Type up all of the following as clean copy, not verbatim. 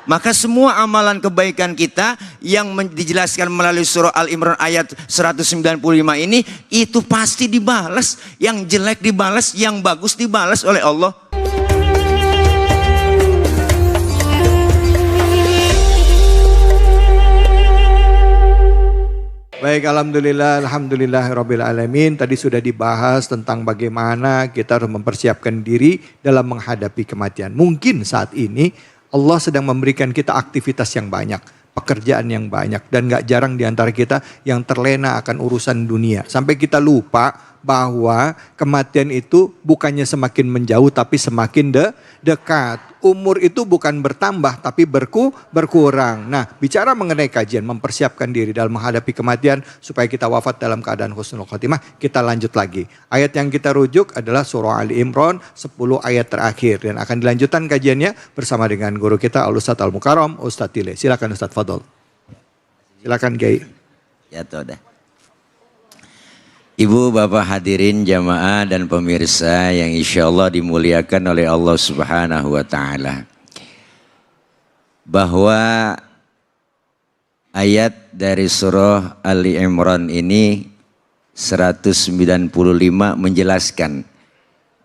Maka semua amalan kebaikan kita yang dijelaskan melalui surah Al-Imran ayat 195 ini, itu pasti dibalas. Yang jelek dibalas, yang bagus dibalas oleh Allah. Baik, alhamdulillah alamin. Tadi sudah dibahas tentang bagaimana kita harus mempersiapkan diri dalam menghadapi kematian. Mungkin saat ini Allah sedang memberikan kita aktivitas yang banyak, pekerjaan yang banyak, dan gak jarang di antara kita yang terlena akan urusan dunia. Sampai kita lupa bahwa kematian itu bukannya semakin menjauh tapi semakin dekat. Umur itu bukan bertambah tapi berkurang. Nah, bicara mengenai kajian mempersiapkan diri dalam menghadapi kematian supaya kita wafat dalam keadaan husnul khotimah, kita lanjut lagi. Ayat yang kita rujuk adalah surah Ali Imran 10 ayat terakhir, dan akan dilanjutkan kajiannya bersama dengan guru kita Al-Ustadz Al-Mukarram, Ustadz Tile. Silakan Ustadz Fadol. Silakan Kiai. Ya toh dah. Ibu, bapak hadirin jamaah dan pemirsa yang insya Allah dimuliakan oleh Allah Subhanahu wa Ta'ala. Bahwa ayat dari surah Ali Imran ini 195 menjelaskan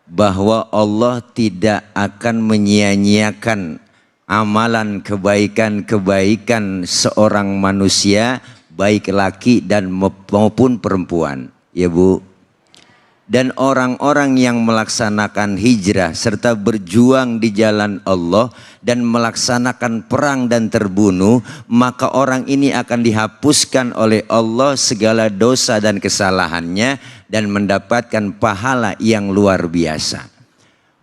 bahwa Allah tidak akan menyia-nyiakan amalan kebaikan-kebaikan seorang manusia, baik laki dan maupun perempuan. Ya Bu, dan orang-orang yang melaksanakan hijrah serta berjuang di jalan Allah dan melaksanakan perang dan terbunuh, maka orang ini akan dihapuskan oleh Allah segala dosa dan kesalahannya dan mendapatkan pahala yang luar biasa.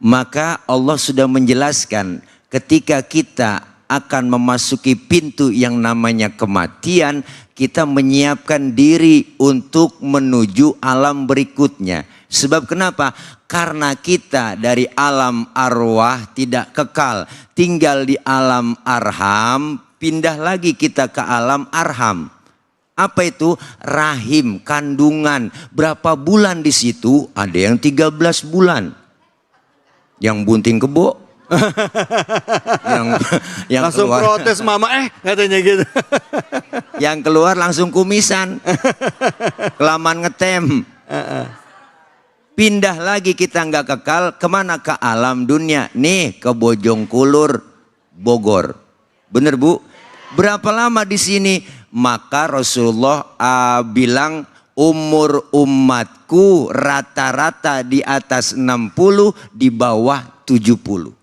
Maka Allah sudah menjelaskan ketika kita akan memasuki pintu yang namanya kematian, kita menyiapkan diri untuk menuju alam berikutnya. Sebab kenapa? Karena kita dari alam arwah tidak kekal, tinggal di alam arham, pindah lagi kita ke alam arham. Apa itu? Rahim, kandungan. Berapa bulan di situ? Ada yang 13 bulan. Yang bunting kebo. yang langsung keluar, protes mama katanya gitu. Yang keluar langsung kumisan, kelamaan ngetem. Pindah lagi kita nggak kekal, kemana? Ke alam dunia. Nih ke Bojongkulur, Bogor. Bener Bu? Berapa lama di sini? Maka Rasulullah bilang umur umatku rata-rata di atas 60, di bawah 70.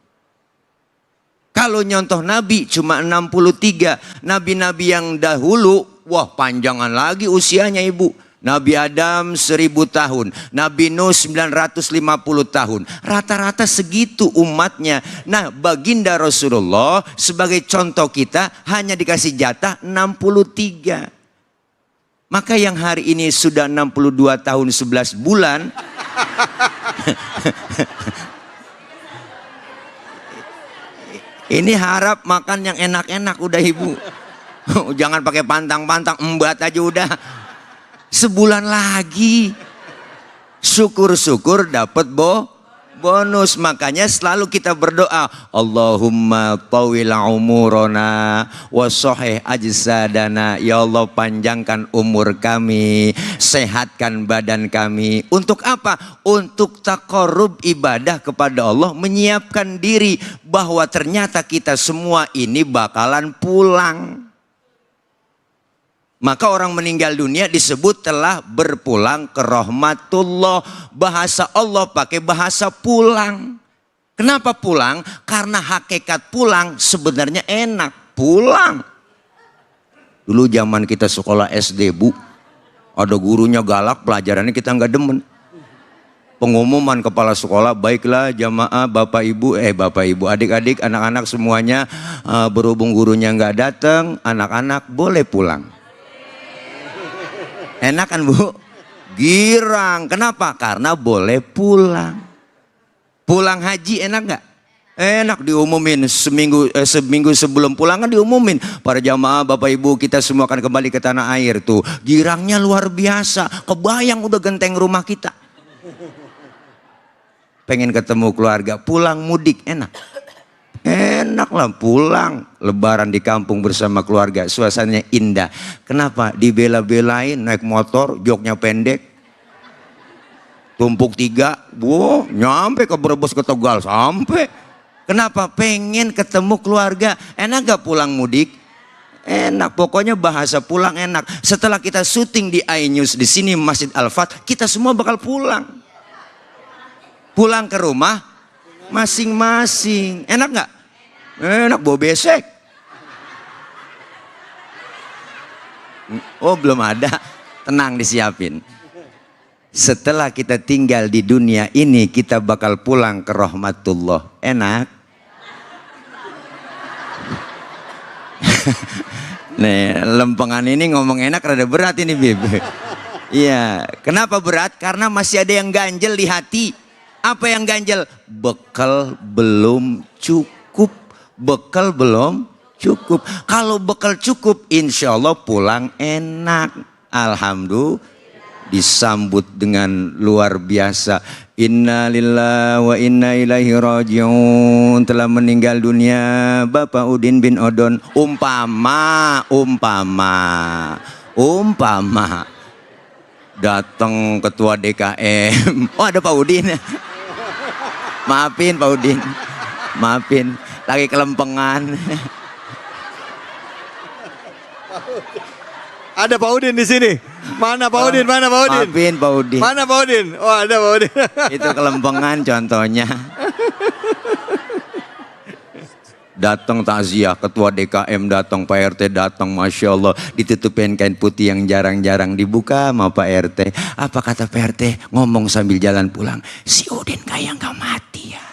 Kalau nyontoh Nabi cuma 63. Nabi-nabi yang dahulu, wah panjangan lagi usianya Ibu. Nabi Adam 1000 tahun. Nabi Nuh 950 tahun. Rata-rata segitu umatnya. Nah, baginda Rasulullah sebagai contoh kita hanya dikasih jatah 63. Maka yang hari ini sudah 62 tahun 11 bulan. Ini harap makan yang enak-enak udah Ibu. Jangan pakai pantang-pantang, embat aja udah. Sebulan lagi. Syukur-syukur dapat bonus. Makanya selalu kita berdoa, Allahumma tawil umurana wa sahih ajsadana. Ya Allah, panjangkan umur kami, sehatkan badan kami. Untuk apa? Untuk taqarrub ibadah kepada Allah, menyiapkan diri bahwa ternyata kita semua ini bakalan pulang. Maka orang meninggal dunia disebut telah berpulang ke rahmatullah. Bahasa Allah pakai bahasa pulang. Kenapa pulang? Karena hakikat pulang sebenarnya enak. Pulang. Dulu zaman kita sekolah SD Bu, ada gurunya galak, pelajarannya kita nggak demen. Pengumuman kepala sekolah, baiklah jamaah bapak ibu, adik-adik, anak-anak semuanya, berhubung gurunya nggak datang, anak-anak boleh pulang. Enak kan Bu? Girang. Kenapa? Karena boleh pulang. Pulang haji enak nggak? Enak, diumumin seminggu sebelum pulang kan diumumin. Para jamaah bapak ibu kita semua akan kembali ke tanah air tuh. Girangnya luar biasa. Kebayang udah genteng rumah kita. Pengen ketemu keluarga, pulang mudik enak. Enak lah pulang. Lebaran di kampung bersama keluarga. Suasananya indah. Kenapa? Dibela-belain naik motor, joknya pendek. Tumpuk 3, nyampe ke Brebes ke Tegal. Sampai. Kenapa? Pengen ketemu keluarga. Enak gak pulang mudik? Enak. Pokoknya bahasa pulang enak. Setelah kita syuting di iNews di sini Masjid Al-Fat, kita semua bakal pulang. Pulang ke rumah masing-masing. Enak gak? Enak, bawa besek. Oh belum ada, tenang disiapin. Setelah kita tinggal di dunia ini, kita bakal pulang ke rahmatullah. Enak. Nih, lempengan ini ngomong enak rada berat ini, Bib. Iya, kenapa berat? Karena masih ada yang ganjel di hati. Apa yang ganjel? Bekal belum cukup. Bekal belum cukup. Kalau bekal cukup, insya Allah pulang enak. Alhamdulillah, disambut dengan luar biasa. Inna lillahi wa inna ilaihi rajiun. Telah meninggal dunia Bapak Udin bin Odon. Umpama datang ketua DKM. Oh ada Pak Udin. Maafin Pak Udin. Maafin. Lagi kelempengan. Ada Pak Udin di sini. Mana Pak Udin? Mana Pak Udin? Maafin Pak Udin. Mana Pak Udin? Oh ada Pak Udin. Itu kelempengan contohnya. Datang takziah, ketua DKM datang, Pak RT datang, Masya Allah. Ditutupin kain putih yang jarang-jarang dibuka sama Pak RT. Apa kata Pak RT? Ngomong sambil jalan pulang. Si Udin kayak gak mati ya.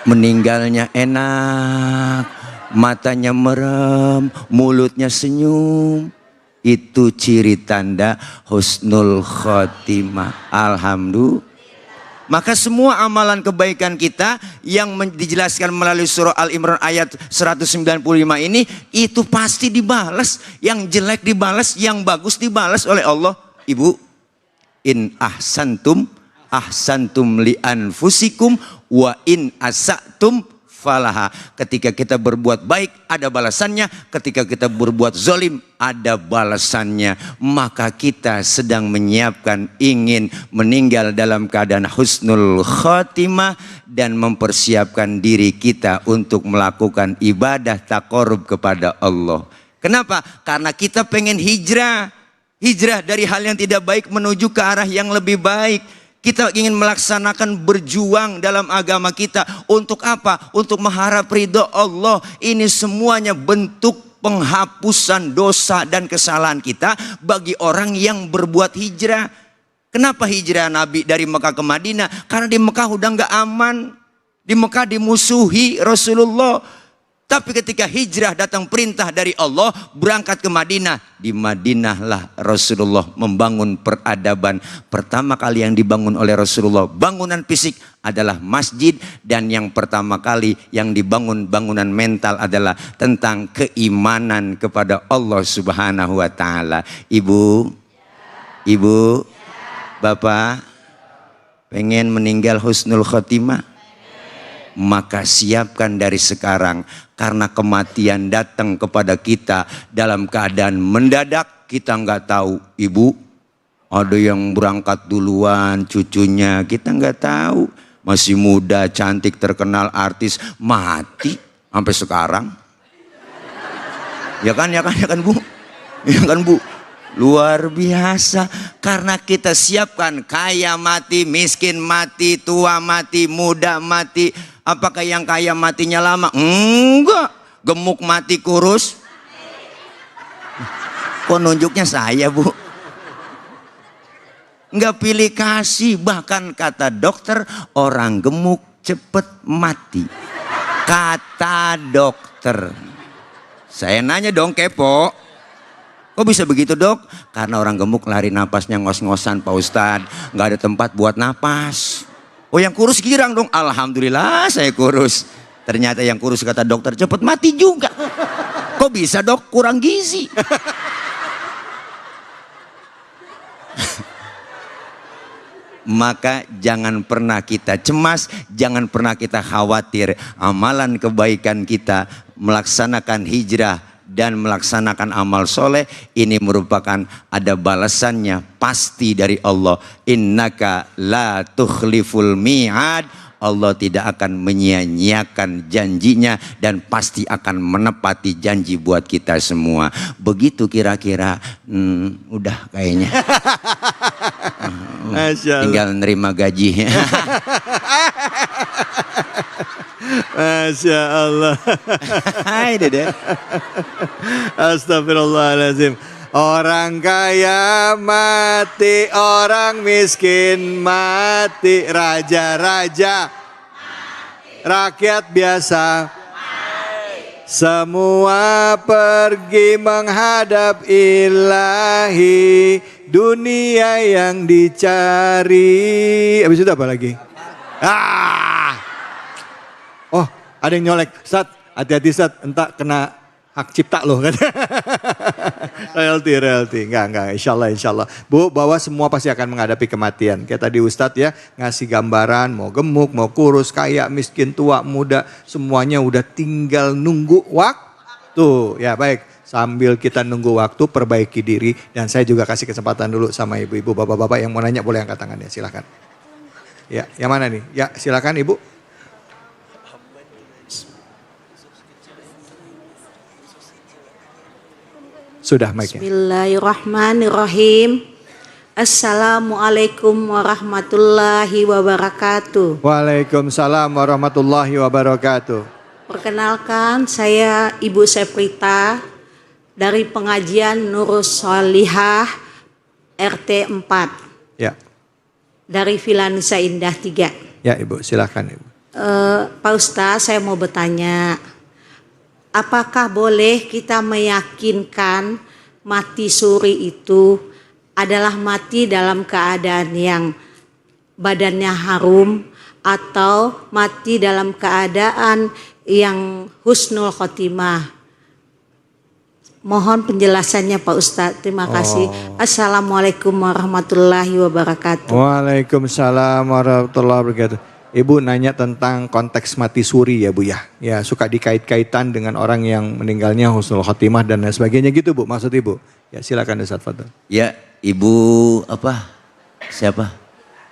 Meninggalnya enak, matanya merem, mulutnya senyum. Itu ciri tanda husnul khotimah. Alhamdulillah. Maka semua amalan kebaikan kita yang dijelaskan melalui surah Al-Imran ayat 195 ini, itu pasti dibalas. Yang jelek dibalas, yang bagus dibalas oleh Allah. Ibu, in ahsantum li anfusikum wa in asatum falaha. Ketika kita berbuat baik ada balasannya, ketika kita berbuat zalim ada balasannya. Maka kita sedang menyiapkan ingin meninggal dalam keadaan husnul khotimah dan mempersiapkan diri kita untuk melakukan ibadah taqarrub kepada Allah. Kenapa? Karena kita pengen hijrah. Hijrah dari hal yang tidak baik menuju ke arah yang lebih baik. Kita ingin melaksanakan berjuang dalam agama kita. Untuk apa? Untuk mengharap ridho Allah. Ini semuanya bentuk penghapusan dosa dan kesalahan kita bagi orang yang berbuat hijrah. Kenapa hijrah Nabi dari Mekah ke Madinah? Karena di Mekah udah nggak aman. Di Mekah dimusuhi Rasulullah. Tapi ketika hijrah datang perintah dari Allah, berangkat ke Madinah. Di Madinahlah Rasulullah membangun peradaban. Pertama kali yang dibangun oleh Rasulullah, bangunan fisik adalah masjid. Dan yang pertama kali yang dibangun bangunan mental adalah tentang keimanan kepada Allah Subhanahu wa ta'ala. Ibu, Bapak, pengen meninggal husnul khotimah? Maka siapkan dari sekarang, karena kematian datang kepada kita dalam keadaan mendadak. Kita nggak tahu. Ibu, ada yang berangkat duluan cucunya, kita nggak tahu. Masih muda, cantik, terkenal, artis, mati sampai sekarang. Ya kan Bu? Ya kan Bu? Luar biasa. Karena kita siapkan, kaya mati, miskin mati, tua mati, muda mati. Apakah yang kaya matinya lama? Enggak. Gemuk mati, kurus. Kok nunjuknya saya, Bu? Enggak pilih kasih. Bahkan kata dokter, orang gemuk cepet mati. Kata dokter. Saya nanya dong, kepo. Kok bisa begitu, Dok? Karena orang gemuk lari napasnya ngos-ngosan, Pak Ustadz. Nggak ada tempat buat napas. Oh, yang kurus girang dong. Alhamdulillah saya kurus. Ternyata yang kurus kata dokter cepet mati juga. Kok bisa, Dok? Kurang gizi. Maka jangan pernah kita cemas, jangan pernah kita khawatir. Amalan kebaikan kita, melaksanakan hijrah dan melaksanakan amal soleh, ini merupakan ada balasannya pasti dari Allah. Innaka la tukhliful mi'ad. Allah tidak akan menyia-nyiakan janjinya dan pasti akan menepati janji buat kita semua. Begitu kira-kira, udah kayaknya. Tinggal nerima gaji. Masya Allah. Hai Dede. Astagfirullahaladzim. Orang kaya mati, orang miskin mati, raja-raja, rakyat biasa, semua pergi menghadap ilahi, dunia yang dicari. Habis itu apa lagi? Oh, ada yang nyolek. Ustaz, hati-hati Ustaz, entak kena hak cipta loh kan. Realty. Enggak. Insya Allah. Bu, bahwa semua pasti akan menghadapi kematian. Kayak tadi Ustadz ya, ngasih gambaran, mau gemuk, mau kurus, kaya, miskin, tua, muda. Semuanya udah tinggal nunggu waktu. Ya baik, sambil kita nunggu waktu, perbaiki diri. Dan saya juga kasih kesempatan dulu sama ibu-ibu, bapak-bapak yang mau nanya boleh angkat tangannya, silahkan. Ya, yang mana nih? Ya, silakan ibu. Sudah mic-nya. Bismillahirrahmanirrahim. Assalamualaikum warahmatullahi wabarakatuh. Waalaikumsalam warahmatullahi wabarakatuh. Perkenalkan, saya Ibu Seprita dari pengajian Nurus Solihah RT 4. Ya. Dari Villa Nusa Indah 3. Ya Ibu, silakan Ibu. Pak Ustaz, saya mau bertanya. Apakah boleh kita meyakinkan mati suri itu adalah mati dalam keadaan yang badannya harum atau mati dalam keadaan yang husnul khotimah? Mohon penjelasannya Pak Ustadz. Terima kasih. Assalamualaikum warahmatullahi wabarakatuh. Waalaikumsalam warahmatullahi wabarakatuh. Ibu nanya tentang konteks mati suri ya Bu ya. Ya suka dikait-kaitan dengan orang yang meninggalnya husnul khotimah dan lain sebagainya gitu Bu maksud Ibu. Ya silakan Ustaz Fadl. Ya Ibu apa? Siapa?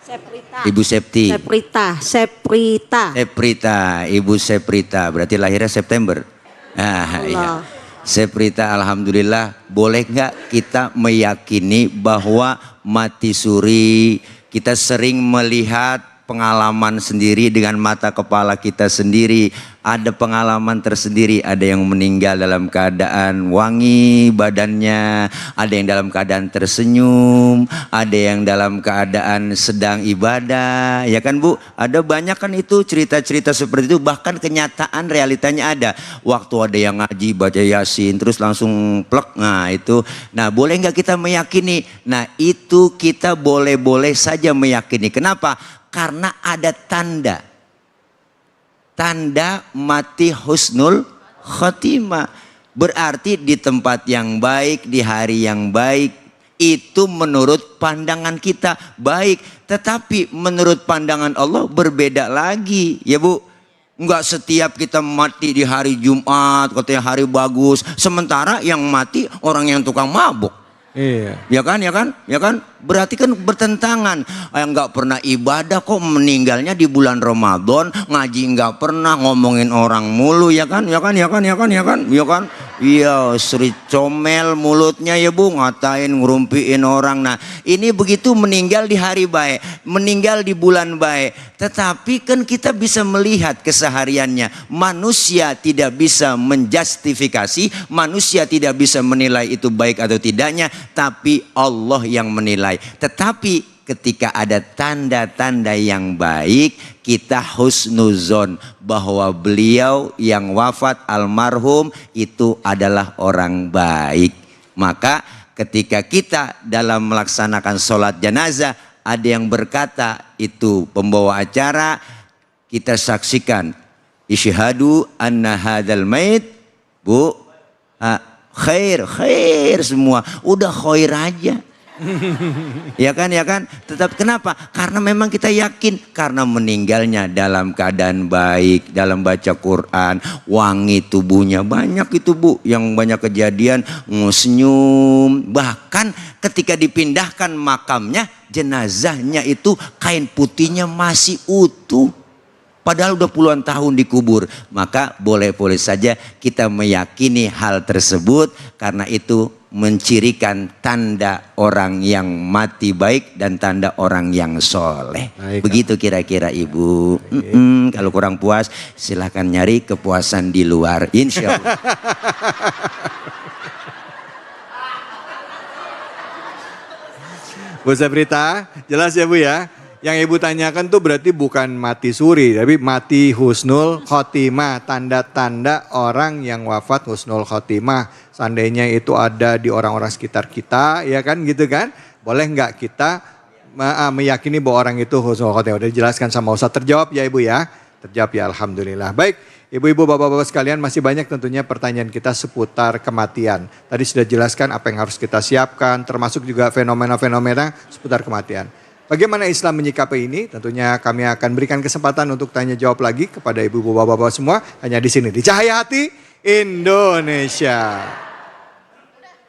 Seprita. Ibu Septi. Seprita. Ibu Seprita. Berarti lahirnya September. Iya. Seprita, alhamdulillah. Boleh nggak kita meyakini bahwa mati suri, kita sering melihat pengalaman sendiri dengan mata kepala kita sendiri. Ada pengalaman tersendiri, ada yang meninggal dalam keadaan wangi badannya, ada yang dalam keadaan tersenyum, ada yang dalam keadaan sedang ibadah, ya kan Bu? Ada banyak kan itu cerita-cerita seperti itu, bahkan kenyataan realitanya ada. Waktu ada yang ngaji, baca Yasin, terus langsung plek, nah itu. Nah boleh nggak kita meyakini? Nah itu kita boleh-boleh saja meyakini. Kenapa? Karena ada tanda mati husnul khotimah. Berarti di tempat yang baik, di hari yang baik, itu menurut pandangan kita baik. Tetapi menurut pandangan Allah berbeda lagi ya Bu. Enggak setiap kita mati di hari Jumat katanya hari bagus, sementara yang mati orang yang tukang mabuk. Iya. Ya kan? Berarti kan bertentangan. Yang nggak pernah ibadah kok meninggalnya di bulan Ramadan, ngaji nggak pernah, ngomongin orang mulu, ya kan? Iya, seri comel mulutnya ya Bu, ngatain, ngerumpiin orang. Nah, ini begitu meninggal di hari baik, meninggal di bulan baik. Tetapi kan kita bisa melihat kesehariannya. Manusia tidak bisa menjustifikasi, manusia tidak bisa menilai itu baik atau tidaknya, tapi Allah yang menilai. Tetapi ketika ada tanda-tanda yang baik, kita husnuzon bahwa beliau yang wafat almarhum itu adalah orang baik. Maka ketika kita dalam melaksanakan sholat jenazah, ada yang berkata itu pembawa acara, kita saksikan isyhadu anna hadzal mait Bu khair semua, udah khair aja. Ya kan, ya kan? Tetap kenapa? Karena memang kita yakin karena meninggalnya dalam keadaan baik, dalam baca Quran, wangi tubuhnya banyak itu Bu, yang banyak kejadian senyum. Bahkan ketika dipindahkan makamnya, jenazahnya itu kain putihnya masih utuh. Padahal udah puluhan tahun dikubur. Maka boleh-boleh saja kita meyakini hal tersebut karena itu mencirikan tanda orang yang mati baik dan tanda orang yang soleh. Baik, begitu kira-kira Ibu. Kalau kurang puas silahkan nyari kepuasan di luar, insya Allah. Bu Sabrita, jelas ya Bu ya? Yang Ibu tanyakan tuh berarti bukan mati suri, tapi mati husnul khotimah. Tanda-tanda orang yang wafat husnul khotimah. Seandainya itu ada di orang-orang sekitar kita, ya kan gitu kan? Boleh nggak kita meyakini bahwa orang itu husnul khotimah? Udah dijelaskan sama Ustaz, terjawab ya Ibu ya? Terjawab ya, Alhamdulillah. Baik, Ibu-ibu, bapak-bapak sekalian, masih banyak tentunya pertanyaan kita seputar kematian. Tadi sudah jelaskan apa yang harus kita siapkan, termasuk juga fenomena-fenomena seputar kematian. Bagaimana Islam menyikapi ini? Tentunya kami akan berikan kesempatan untuk tanya jawab lagi kepada ibu-ibu, bapak-bapak semua. Hanya di sini, di Cahaya Hati Indonesia.